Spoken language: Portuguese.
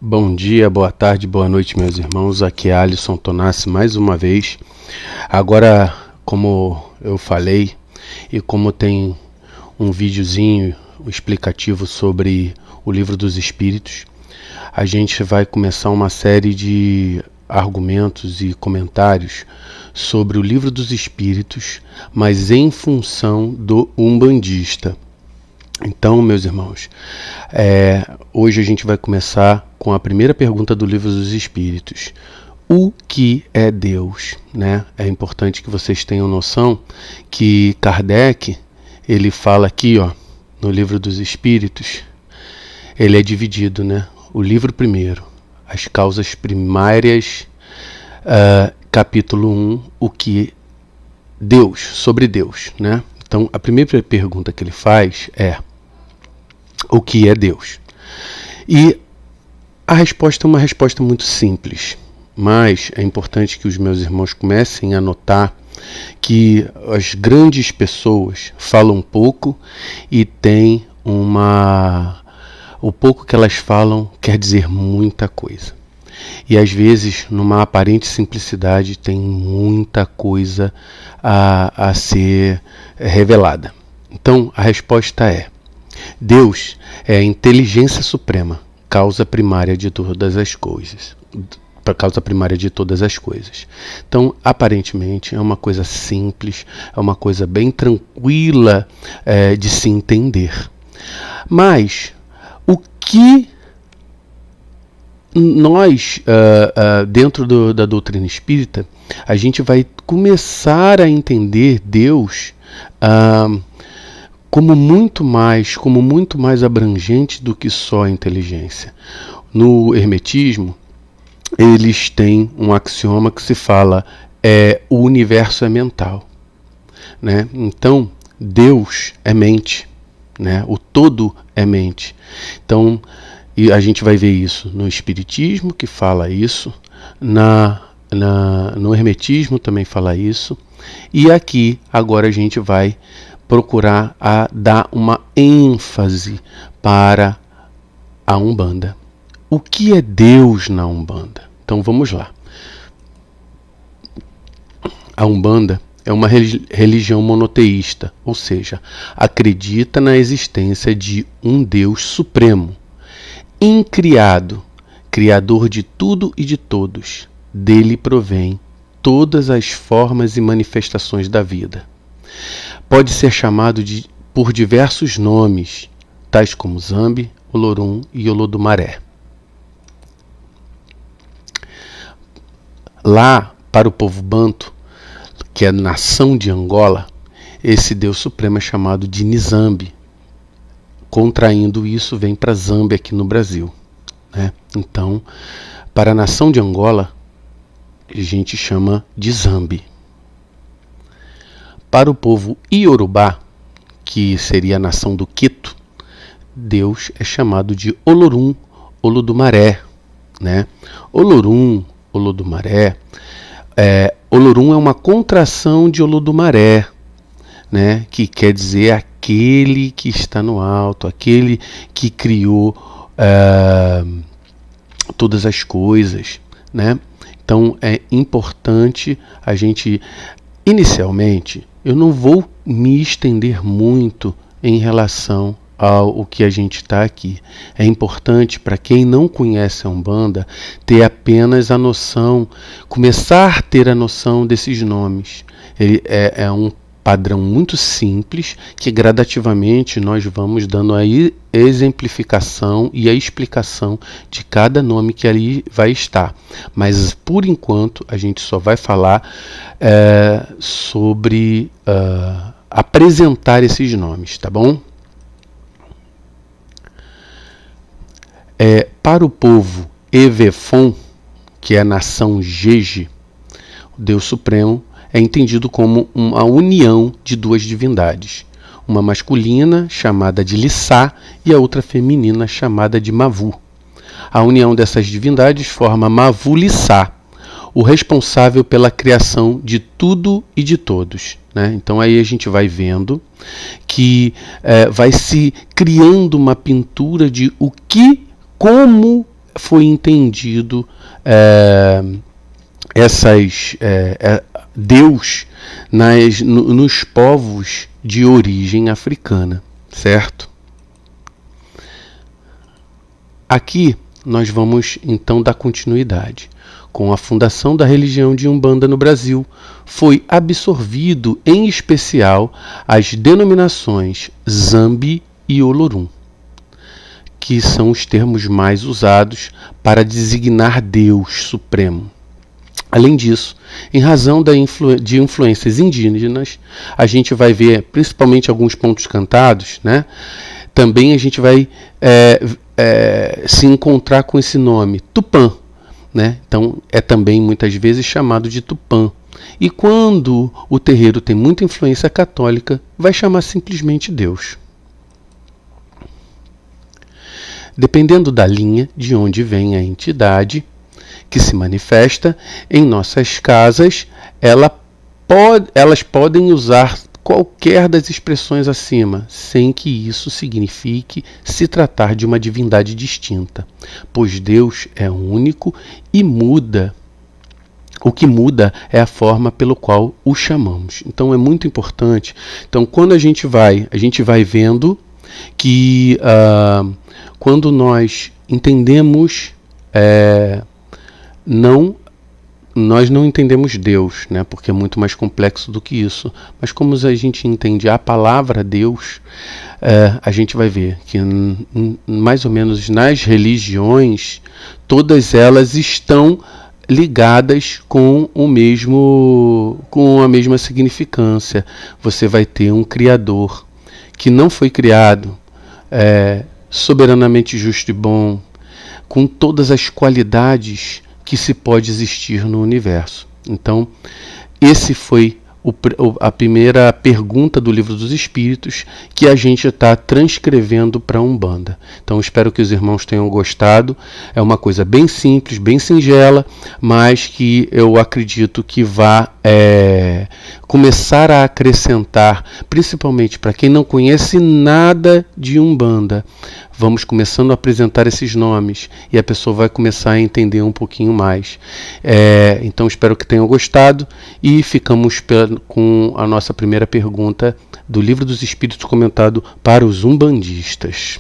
Bom dia, boa tarde, boa noite, meus irmãos. Aqui é Alisson Tonassi mais uma vez. Agora, como eu falei, e como tem um videozinho explicativo sobre o Livro dos Espíritos, a gente vai começar uma série de argumentos e comentários sobre o Livro dos Espíritos, mas em função do umbandista. Então, meus irmãos, hoje a gente vai começar com a primeira pergunta do Livro dos Espíritos. O que é Deus? Né? É importante que vocês tenham noção que Kardec, ele fala aqui, no Livro dos Espíritos, ele é dividido, né? O livro primeiro, as causas primárias, capítulo 1, o que Deus, sobre Deus, né? Então, a primeira pergunta que ele faz é: o que é Deus? E a resposta é uma resposta muito simples, mas é importante que os meus irmãos comecem a notar que as grandes pessoas falam pouco e têm o pouco que elas falam quer dizer muita coisa. E às vezes, numa aparente simplicidade, tem muita coisa a ser revelada. Então, a resposta é: Deus é a inteligência suprema, causa primária de todas as coisas. Causa primária de todas as coisas. Então, aparentemente, é uma coisa simples, é uma coisa bem tranquila de se entender. Mas, o que nós, dentro da doutrina espírita, a gente vai começar a entender Deus como muito mais abrangente do que só a inteligência. No hermetismo, eles têm um axioma que se fala: o universo é mental, né? Então, Deus é mente, né? O todo é mente. Então, e a gente vai ver isso no Espiritismo, que fala isso, no Hermetismo também fala isso, e aqui agora a gente vai procurar dar uma ênfase para a Umbanda. O que é Deus na Umbanda? Então vamos lá. A Umbanda é uma religião monoteísta, ou seja, acredita na existência de um Deus supremo, incriado, criador de tudo e de todos. Dele provém todas as formas e manifestações da vida. Pode ser chamado por diversos nomes, tais como Zambi, Olorum e Olodumaré. Lá, para o povo banto, que é a nação de Angola, esse Deus supremo é chamado de Nizambi. Contraindo isso, vem para Zâmbia aqui no Brasil, né? Então, para a nação de Angola, a gente chama de Zambi. Para o povo Iorubá, que seria a nação do Quito, Deus é chamado de Olorum, Olodumaré, né? Olorum, Olodumaré. Olorum é uma contração de Olodumaré, né? Que quer dizer aquele que está no alto, aquele que criou todas as coisas, né? Então é importante a gente, inicialmente, eu não vou me estender muito em relação ao que a gente está aqui. É importante para quem não conhece a Umbanda ter apenas a noção, começar a ter a noção desses nomes. Ele é um padrão muito simples que gradativamente nós vamos dando a exemplificação e a explicação de cada nome que ali vai estar. Mas por enquanto a gente só vai falar sobre apresentar esses nomes, tá bom? Para o povo Evefon, que é a nação Jeje, o Deus Supremo é entendido como uma união de duas divindades, uma masculina chamada de Lissá e a outra feminina chamada de Mavu. A união dessas divindades forma Mavu-Lissá, o responsável pela criação de tudo e de todos, né? Então aí a gente vai vendo que vai se criando uma pintura de como foi entendido Deus nos povos de origem africana, certo? Aqui nós vamos então dar continuidade. Com a fundação da religião de Umbanda no Brasil, foi absorvido em especial as denominações Zambi e Olorum, que são os termos mais usados para designar Deus Supremo. Além disso, em razão de influências indígenas, a gente vai ver, principalmente alguns pontos cantados, né? Também a gente vai se encontrar com esse nome, Tupã, né? Então é também muitas vezes chamado de Tupã. E quando o terreiro tem muita influência católica, vai chamar simplesmente Deus. Dependendo da linha de onde vem a entidade que se manifesta em nossas casas, elas podem usar qualquer das expressões acima, sem que isso signifique se tratar de uma divindade distinta, pois Deus é único e muda. O que muda é a forma pelo qual o chamamos. Então é muito importante. Então quando a gente vai vendo que quando nós entendemos nós não entendemos Deus, né, porque é muito mais complexo do que isso. Mas como a gente entende a palavra Deus, a gente vai ver que mais ou menos nas religiões, todas elas estão ligadas com a mesma significância. Você vai ter um Criador que não foi criado soberanamente justo e bom, com todas as qualidades que se pode existir no universo. Então, esse foi a primeira pergunta do Livro dos Espíritos que a gente está transcrevendo para a Umbanda. Então, espero que os irmãos tenham gostado. É uma coisa bem simples, bem singela, mas que eu acredito que vai começar a acrescentar, principalmente para quem não conhece nada de Umbanda. Vamos começando a apresentar esses nomes e a pessoa vai começar a entender um pouquinho mais. Então espero que tenham gostado e ficamos com a nossa primeira pergunta do Livro dos Espíritos comentado para os umbandistas.